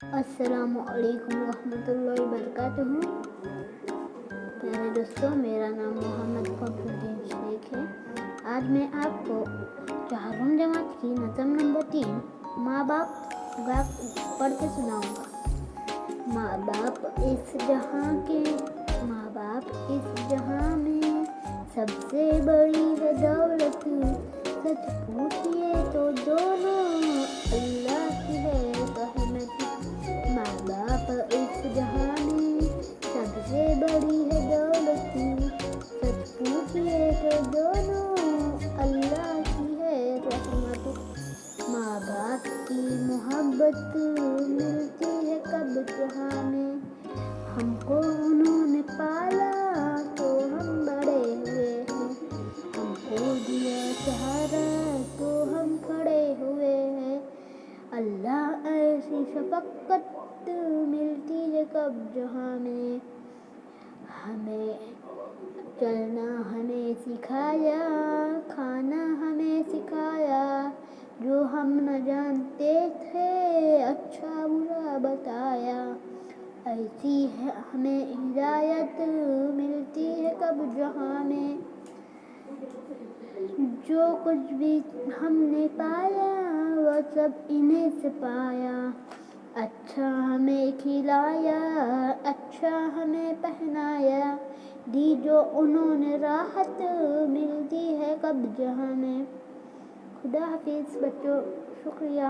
السلام علیکم ورحمۃ اللہ وبرکاتہ۔ پیارے دوستوں، میرا نام محمد فخر الدین شیخ ہے۔ آج میں آپ کو چہارم جماعت کی نظم نمبر 3 ماں باپ پڑھ کے سناؤں گا۔ ماں باپ اس جہاں کے، ماں باپ اس جہاں میں سب سے بڑی ہے دولت، سچ پوچھئے تو دونوں اللہ کی ہے رحمت۔ ماں باپ اس جہاں میں سب سے بڑی ہے دولت، سچ پوچھئے تو دونوں اللہ کی ہے رحمت۔ ماں باپ کی محبت ملتی ہے کب جہاں میں، ہم کو انہوں نے پالا تو ہم بڑے ہوئے ہیں، ہم کو دیا سہارا تو ہم کھڑے ہوئے ہیں۔ اللہ ایسی شفقت ملتی ہے کب جہاں میں، ہمیں چلنا ہمیں سکھایا، کھانا ہمیں سکھایا، جو ہم نہ جانتے تھے اچھا برا بتایا۔ ایسی ہمیں ہدایت ملتی ہے کب جہاں میں، جو کچھ بھی ہم نے پایا وہ سب انہیں سے پایا۔ اچھا ہمیں کھلایا، اچھا ہمیں پہنایا، دی جو انہوں نے راحت ملتی ہے کب جہاں میں۔ خدا حافظ بچوں، شکریہ۔